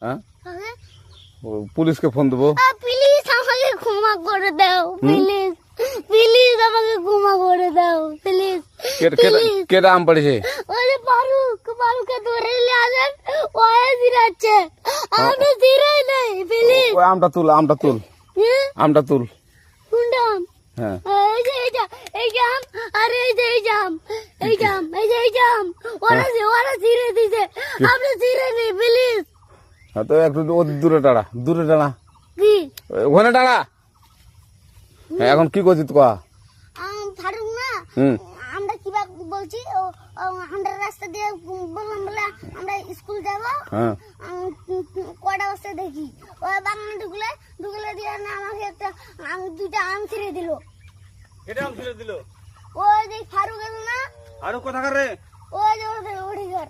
হ্যাঁ পুলিশকে ফোন দেবো। প্লিজ আমাকে ক্ষমা করে দাও, প্লিজ প্লিজ আমাকে ক্ষমা করে দাও, প্লিজ। কেটা আম পড়েছে? ওই যে ফারুককে ধরে নিয়ে আসেন, ওয়ে জিরাচ্ছে, আমি জিরাই নাই, প্লিজ। ওই আমটা তুল আমটা তুল। কোনটা আম? হ্যাঁ এই যে আম, আর এই জাম, ওরা জিরে দিছে, আপনি জিরে নেই, প্লিজ। হ্যাঁ তো একটু দূরে টাড়া কি ওখানে টাড়া। হ্যাঁ এখন কি করছিস কয়া? ফারুক না, আমরা কিবা বলছি, আমরা রাস্তা দিয়ে বললাম বলে আমরা স্কুল যাবো, কটা বসে দেখি ওই বাগানে ঢুকলে দিয়ে না আমাকে একটা দুইটা আম ছিঁড়ে দিল। কেটে আম ছিঁড়ে দিল? ওই যে ফারুক এলো না, আরো কোথাকার রে? ওই যে ওঠে ঘর।